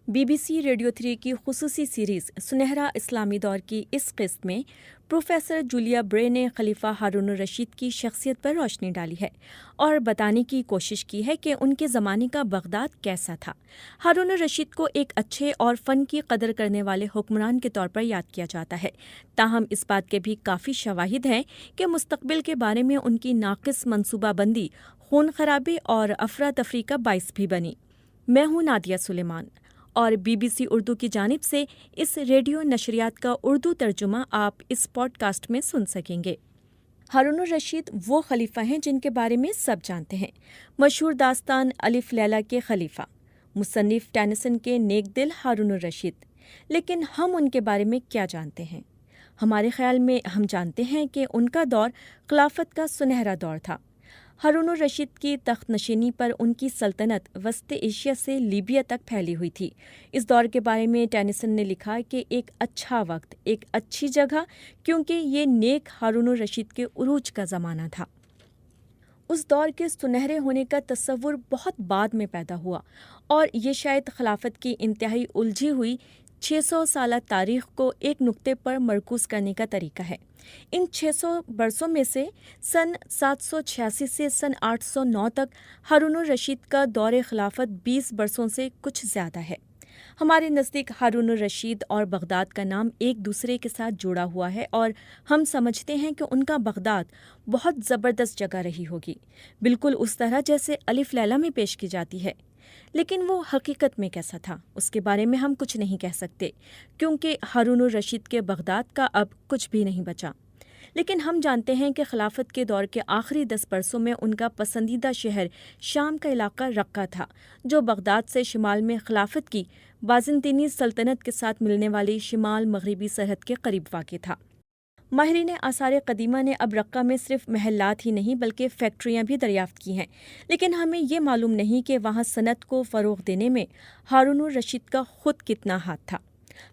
BBC radio 3 کی خصوصی series سنہرا اسلامی دور کی اس قسط میں پروفیسر جولیا برے نے خلیفہ ہارون الرشید کی شخصیت پر روشنی ڈالی ہے اور بتانے کی کوشش کی ہے کہ ان کے زمانے کا بغداد کیسا تھا۔ ہارون الرشید کو ایک اچھے اور فن کی قدر کرنے والے حکمران کے طور پر یاد کیا جاتا ہے، تاہم اس بات کے بھی کافی شواہد ہیں کہ مستقبل کے بارے میں ان کی ناقص منصوبہ بندی خون خرابے اور افراتفری کا باعث بھی بنی۔ میں ہوں نادیہ سلیمان اور BBC اردو کی جانب سے اس ریڈیو نشریات کا اردو ترجمہ آپ اس پوڈ کاسٹ میں سن سکیں گے۔ ہارون الرشید وہ خلیفہ ہیں جن کے بارے میں سب جانتے ہیں۔ مشہور داستان الف لیلہ کے خلیفہ، مصنف ٹینیسن کے نیک دل ہارون الرشید۔ لیکن ہم ان کے بارے میں کیا جانتے ہیں؟ ہمارے خیال میں ہم جانتے ہیں کہ ان کا دور خلافت کا سنہرا دور تھا۔ ہارون الرشید کی تخت نشینی پر ان کی سلطنت وسط ایشیا سے لیبیا تک پھیلی ہوئی تھی۔ اس دور کے بارے میں ٹینیسن نے لکھا کہ ایک اچھا وقت، ایک اچھی جگہ، کیونکہ یہ نیک ہارون الرشید کے عروج کا زمانہ تھا۔ اس دور کے سنہرے ہونے کا تصور بہت بعد میں پیدا ہوا اور یہ شاید خلافت کی انتہائی الجھی ہوئی 600 سالہ تاریخ کو ایک نقطے پر مرکوز کرنے کا طریقہ ہے۔ ان 600 برسوں میں سے سن 786 سے سن 809 تک ہارون الرشید کا دور خلافت 20 برسوں سے کچھ زیادہ ہے۔ ہمارے نزدیک ہارون الرشید اور بغداد کا نام ایک دوسرے کے ساتھ جڑا ہوا ہے اور ہم سمجھتے ہیں کہ ان کا بغداد بہت زبردست جگہ رہی ہوگی، بالکل اس طرح جیسے الف لیلہ میں پیش کی جاتی ہے۔ لیکن وہ حقیقت میں کیسا تھا، اس کے بارے میں ہم کچھ نہیں کہہ سکتے، کیونکہ ہارون الرشید کے بغداد کا اب کچھ بھی نہیں بچا۔ لیکن ہم جانتے ہیں کہ خلافت کے دور کے آخری 10 برسوں میں ان کا پسندیدہ شہر شام کا علاقہ رقہ تھا، جو بغداد سے شمال میں خلافت کی بازنطینی سلطنت کے ساتھ ملنے والی شمال مغربی سرحد کے قریب واقع تھا۔ ماہرین آثار قدیمہ نے اب رقہ میں صرف محلات ہی نہیں بلکہ فیکٹریاں بھی دریافت کی ہیں، لیکن ہمیں یہ معلوم نہیں کہ وہاں صنعت کو فروغ دینے میں ہارون الرشید کا خود کتنا ہاتھ تھا۔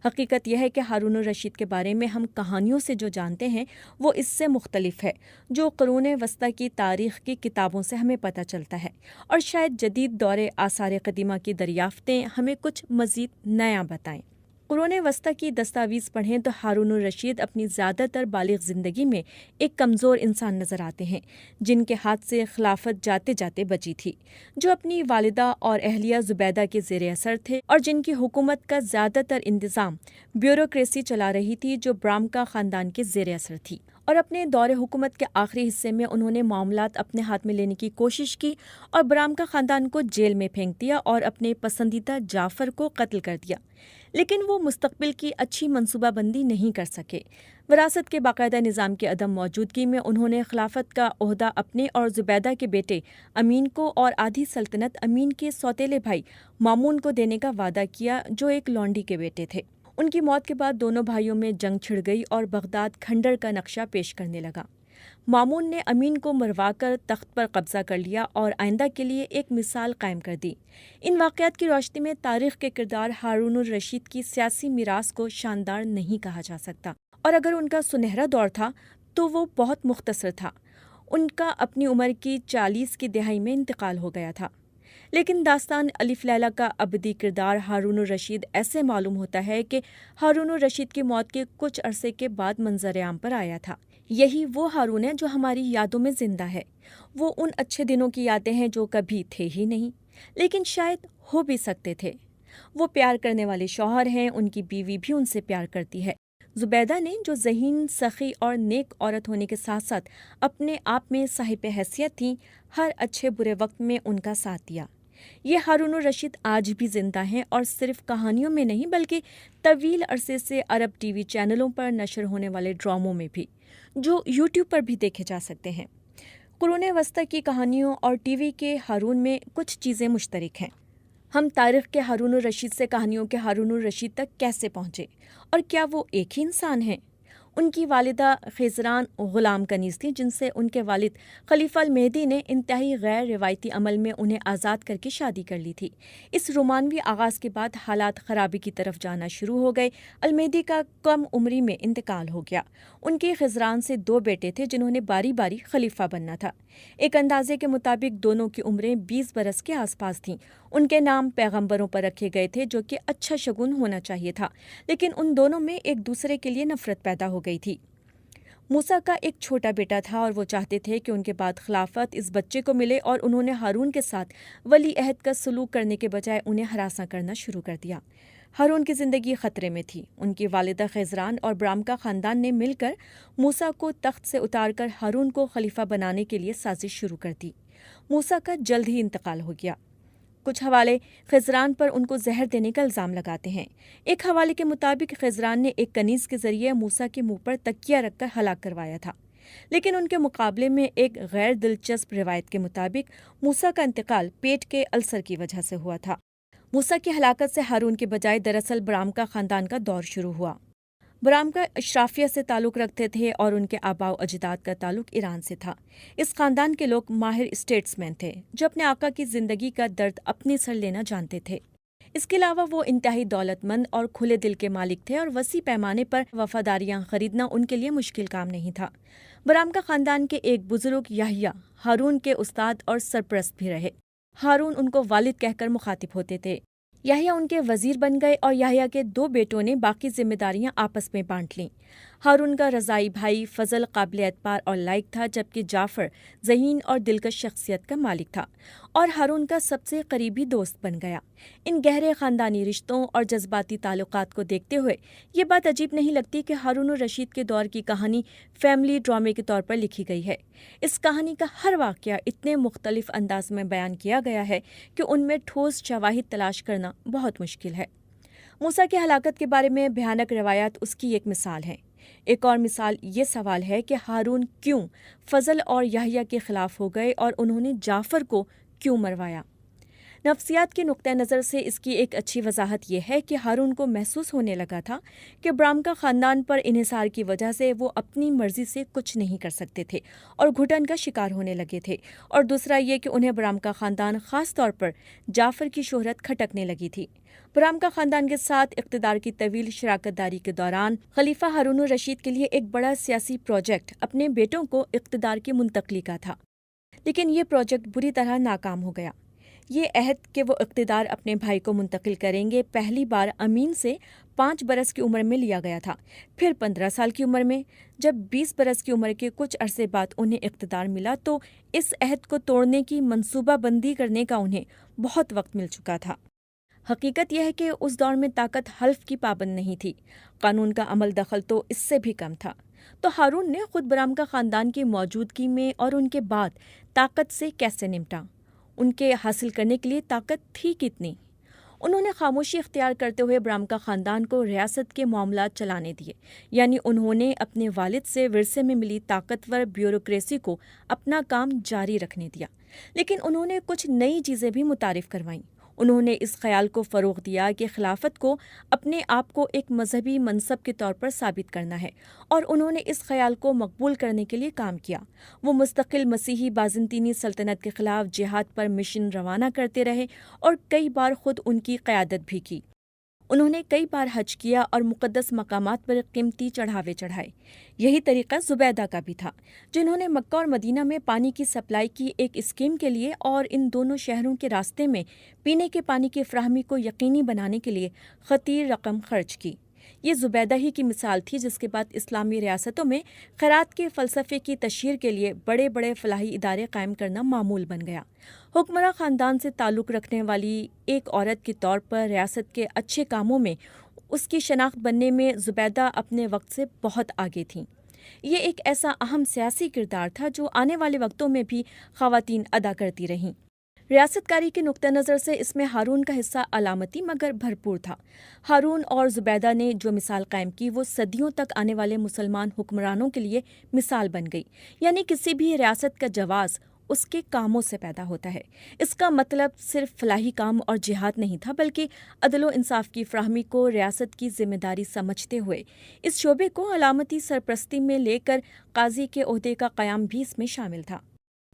حقیقت یہ ہے کہ ہارون الرشید کے بارے میں ہم کہانیوں سے جو جانتے ہیں وہ اس سے مختلف ہے جو قرون وسطیٰ کی تاریخ کی کتابوں سے ہمیں پتہ چلتا ہے، اور شاید جدید دور آثار قدیمہ کی دریافتیں ہمیں کچھ مزید نیا بتائیں۔ قرون وسطیٰ کی دستاویز پڑھیں تو ہارون الرشید اپنی زیادہ تر بالغ زندگی میں ایک کمزور انسان نظر آتے ہیں، جن کے ہاتھ سے خلافت جاتے جاتے بچی تھی، جو اپنی والدہ اور اہلیہ زبیدہ کے زیر اثر تھے اور جن کی حکومت کا زیادہ تر انتظام بیوروکریسی چلا رہی تھی جو برامکا خاندان کے زیر اثر تھی، اور اپنے دور حکومت کے آخری حصے میں انہوں نے معاملات اپنے ہاتھ میں لینے کی کوشش کی اور برامکا خاندان کو جیل میں پھینک دیا اور اپنے پسندیدہ جعفر کو قتل کر دیا۔ لیکن وہ مستقبل کی اچھی منصوبہ بندی نہیں کر سکے۔ وراثت کے باقاعدہ نظام کی عدم موجودگی میں انہوں نے خلافت کا عہدہ اپنے اور زبیدہ کے بیٹے امین کو اور آدھی سلطنت امین کے سوتیلے بھائی مامون کو دینے کا وعدہ کیا، جو ایک لونڈی کے بیٹے تھے۔ ان کی موت کے بعد دونوں بھائیوں میں جنگ چھڑ گئی اور بغداد کھنڈر کا نقشہ پیش کرنے لگا۔ مامون نے امین کو مروا کر تخت پر قبضہ کر لیا اور آئندہ کے لیے ایک مثال قائم کر دی۔ ان واقعات کی روشنی میں تاریخ کے کردار ہارون الرشید کی سیاسی میراث کو شاندار نہیں کہا جا سکتا، اور اگر ان کا سنہرا دور تھا تو وہ بہت مختصر تھا۔ ان کا اپنی عمر کی 40 کی دہائی میں انتقال ہو گیا تھا۔ لیکن داستان الف لیلہ کا ابدی کردار ہارون الرشید ایسے معلوم ہوتا ہے کہ ہارون الرشید کی موت کے کچھ عرصے کے بعد منظر عام پر آیا تھا۔ یہی وہ ہارون ہے جو ہماری یادوں میں زندہ ہے۔ وہ ان اچھے دنوں کی یادیں ہیں جو کبھی تھے ہی نہیں، لیکن شاید ہو بھی سکتے تھے۔ وہ پیار کرنے والے شوہر ہیں، ان کی بیوی بھی ان سے پیار کرتی ہے، زبیدہ نے، جو ذہین، سخی اور نیک عورت ہونے کے ساتھ ساتھ اپنے آپ میں صاحب حیثیت تھیں، ہر اچھے برے وقت میں ان کا ساتھ دیا۔ یہ ہارون الرشید آج بھی زندہ ہیں، اور صرف کہانیوں میں نہیں بلکہ طویل عرصے سے عرب ٹی وی چینلوں پر نشر ہونے والے ڈراموں میں بھی، جو یوٹیوب پر بھی دیکھے جا سکتے ہیں۔ قرون وسطیٰ کی کہانیوں اور ٹی وی کے ہارون میں کچھ چیزیں مشترک ہیں۔ ہم تاریخ کے ہارون الرشید سے کہانیوں کے ہارون الرشید تک کیسے پہنچے، اور کیا وہ ایک ہی انسان ہیں؟ ان کی والدہ خیزران غلام کنیز تھیں، جن سے ان کے والد خلیفہ المہدی نے انتہائی غیر روایتی عمل میں انہیں آزاد کر کے شادی کر لی تھی۔ اس رومانوی آغاز کے بعد حالات خرابی کی طرف جانا شروع ہو گئے۔ المہدی کا کم عمری میں انتقال ہو گیا۔ ان کے خیزران سے 2 بیٹے تھے جنہوں نے باری باری خلیفہ بننا تھا۔ ایک اندازے کے مطابق دونوں کی عمریں 20 برس کے آس پاس تھیں۔ ان کے نام پیغمبروں پر رکھے گئے تھے، جو کہ اچھا شگون ہونا چاہیے تھا، لیکن ان دونوں میں ایک دوسرے کے لیے نفرت پیدا ہو گئی تھی۔ موسیٰ کا ایک چھوٹا بیٹا تھا اور وہ چاہتے تھے کہ ان کے بعد خلافت اس بچے کو ملے، اور انہوں نے ہارون کے ساتھ ولی عہد کا سلوک کرنے کے بجائے انہیں ہراساں کرنا شروع کر دیا۔ ہارون کی زندگی خطرے میں تھی۔ ان کی والدہ خیزران اور برام کا خاندان نے مل کر موسیٰ کو تخت سے اتار کر ہارون کو خلیفہ بنانے کے لیے سازش شروع کر دی۔ موسیٰ کا جلد ہی انتقال ہو گیا۔ کچھ حوالے خضران پر ان کو زہر دینے کا الزام لگاتے ہیں۔ ایک حوالے کے مطابق خضران نے ایک کنیز کے ذریعے موسیٰ کے منہ پر تکیہ رکھ کر ہلاک کروایا تھا، لیکن ان کے مقابلے میں ایک غیر دلچسپ روایت کے مطابق موسیٰ کا انتقال پیٹ کے السر کی وجہ سے ہوا تھا۔ موسیٰ کی ہلاکت سے ہارون کے بجائے دراصل برام کا خاندان کا دور شروع ہوا۔ برام کا اشرافیہ سے تعلق رکھتے تھے اور ان کے آباء و اجداد کا تعلق ایران سے تھا۔ اس خاندان کے لوگ ماہر اسٹیٹس مین تھے جو اپنے آقا کی زندگی کا درد اپنے سر لینا جانتے تھے۔ اس کے علاوہ وہ انتہائی دولت مند اور کھلے دل کے مالک تھے، اور وسیع پیمانے پر وفاداریاں خریدنا ان کے لیے مشکل کام نہیں تھا۔ برام کا خاندان کے ایک بزرگ یحییٰ ہارون کے استاد اور سرپرست بھی رہے۔ ہارون ان کو والد کہہ کر مخاطب ہوتے تھے۔ یحییٰ ان کے وزیر بن گئے اور یحییٰ کے 2 بیٹوں نے باقی ذمہ داریاں آپس میں بانٹ لیں۔ ہارون کا رضائی بھائی فضل قابل اعتبار اور لائق تھا، جبکہ جعفر ذہین اور دلکش شخصیت کا مالک تھا اور ہارون کا سب سے قریبی دوست بن گیا۔ ان گہرے خاندانی رشتوں اور جذباتی تعلقات کو دیکھتے ہوئے یہ بات عجیب نہیں لگتی کہ ہارون الرشید کے دور کی کہانی فیملی ڈرامے کے طور پر لکھی گئی ہے۔ اس کہانی کا ہر واقعہ اتنے مختلف انداز میں بیان کیا گیا ہے کہ ان میں ٹھوس شواہد تلاش کرنا بہت مشکل ہے۔ موسیٰ کی ہلاکت کے بارے میں بھیانک روایات اس کی ایک مثال ہے۔ ایک اور مثال یہ سوال ہے کہ ہارون کیوں فضل اور یحییٰ کے خلاف ہو گئے اور انہوں نے جعفر کو کیوں مروایا۔ نفسیات کے نقطہ نظر سے اس کی ایک اچھی وضاحت یہ ہے کہ ہارون کو محسوس ہونے لگا تھا کہ برام کا خاندان پر انحصار کی وجہ سے وہ اپنی مرضی سے کچھ نہیں کر سکتے تھے اور گھٹن کا شکار ہونے لگے تھے، اور دوسرا یہ کہ انہیں برام کا خاندان خاص طور پر جعفر کی شہرت کھٹکنے لگی تھی۔ برام کا خاندان کے ساتھ اقتدار کی طویل شراکت داری کے دوران خلیفہ ہارون الرشید کے لیے ایک بڑا سیاسی پروجیکٹ اپنے بیٹوں کو اقتدار کی منتقلی کا تھا، لیکن یہ پروجیکٹ بری طرح ناکام ہو گیا۔ یہ عہد کہ وہ اقتدار اپنے بھائی کو منتقل کریں گے پہلی بار امین سے 5 برس کی عمر میں لیا گیا تھا، پھر 15 سال کی عمر میں۔ جب 20 برس کی عمر کے کچھ عرصے بعد انہیں اقتدار ملا تو اس عہد کو توڑنے کی منصوبہ بندی کرنے کا انہیں بہت وقت مل چکا تھا۔ حقیقت یہ ہے کہ اس دور میں طاقت حلف کی پابند نہیں تھی، قانون کا عمل دخل تو اس سے بھی کم تھا۔ تو ہارون نے خود برام کا خاندان کی موجودگی میں اور ان کے بعد طاقت سے کیسے نمٹا؟ ان کے حاصل کرنے کے لیے طاقت تھی کتنی؟ انہوں نے خاموشی اختیار کرتے ہوئے برام کا خاندان کو ریاست کے معاملات چلانے دیے، یعنی انہوں نے اپنے والد سے ورثے میں ملی طاقتور بیوروکریسی کو اپنا کام جاری رکھنے دیا، لیکن انہوں نے کچھ نئی چیزیں بھی متعارف کروائیں۔ انہوں نے اس خیال کو فروغ دیا کہ خلافت کو اپنے آپ کو ایک مذہبی منصب کے طور پر ثابت کرنا ہے، اور انہوں نے اس خیال کو مقبول کرنے کے لیے کام کیا۔ وہ مستقل مسیحی بازنطینی سلطنت کے خلاف جہاد پر مشن روانہ کرتے رہے اور کئی بار خود ان کی قیادت بھی کی۔ انہوں نے کئی بار حج کیا اور مقدس مقامات پر قیمتی چڑھاوے چڑھائے۔ یہی طریقہ زبیدہ کا بھی تھا، جنہوں نے مکہ اور مدینہ میں پانی کی سپلائی کی ایک اسکیم کے لیے اور ان دونوں شہروں کے راستے میں پینے کے پانی کی فراہمی کو یقینی بنانے کے لیے خطیر رقم خرچ کی۔ یہ زبیدہ ہی کی مثال تھی جس کے بعد اسلامی ریاستوں میں خیرات کے فلسفے کی تشہیر کے لیے بڑے بڑے فلاحی ادارے قائم کرنا معمول بن گیا۔ حکمراں خاندان سے تعلق رکھنے والی ایک عورت کے طور پر ریاست کے اچھے کاموں میں اس کی شناخت بننے میں زبیدہ اپنے وقت سے بہت آگے تھیں۔ یہ ایک ایسا اہم سیاسی کردار تھا جو آنے والے وقتوں میں بھی خواتین ادا کرتی رہیں۔ ریاست کاری کے نقطہ نظر سے اس میں ہارون کا حصہ علامتی مگر بھرپور تھا۔ ہارون اور زبیدہ نے جو مثال قائم کی وہ صدیوں تک آنے والے مسلمان حکمرانوں کے لیے مثال بن گئی، یعنی کسی بھی ریاست کا جواز اس کے کاموں سے پیدا ہوتا ہے۔ اس کا مطلب صرف فلاحی کام اور جہاد نہیں تھا، بلکہ عدل و انصاف کی فراہمی کو ریاست کی ذمہ داری سمجھتے ہوئے اس شعبے کو علامتی سرپرستی میں لے کر قاضی کے عہدے کا قیام بھی اس میں شامل تھا۔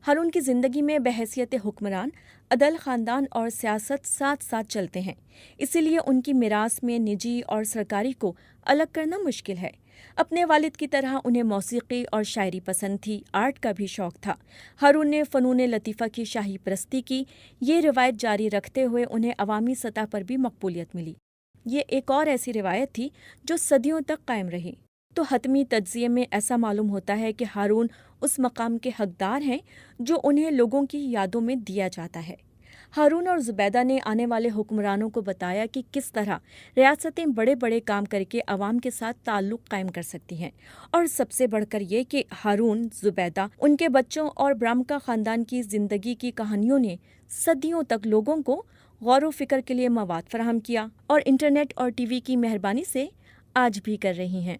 ہارون کی زندگی میں بحیثیت حکمران عدل خاندان اور سیاست ساتھ ساتھ چلتے ہیں، اسی لیے ان کی میراث میں نجی اور سرکاری کو الگ کرنا مشکل ہے۔ اپنے والد کی طرح انہیں موسیقی اور شاعری پسند تھی، آرٹ کا بھی شوق تھا۔ ہارون نے فنون لطیفہ کی شاہی پرستی کی، یہ روایت جاری رکھتے ہوئے انہیں عوامی سطح پر بھی مقبولیت ملی۔ یہ ایک اور ایسی روایت تھی جو صدیوں تک قائم رہی۔ تو حتمی تجزیے میں ایسا معلوم ہوتا ہے کہ ہارون اس مقام کے حقدار ہیں جو انہیں لوگوں کی یادوں میں دیا جاتا ہے۔ ہارون اور زبیدہ نے آنے والے حکمرانوں کو بتایا کہ کس طرح ریاستیں بڑے بڑے کام کر کے عوام کے ساتھ تعلق قائم کر سکتی ہیں، اور سب سے بڑھ کر یہ کہ ہارون، زبیدہ، ان کے بچوں اور برامکا خاندان کی زندگی کی کہانیوں نے صدیوں تک لوگوں کو غور و فکر کے لیے مواد فراہم کیا، اور انٹرنیٹ اور ٹی وی کی مہربانی سے آج بھی کر رہی ہیں۔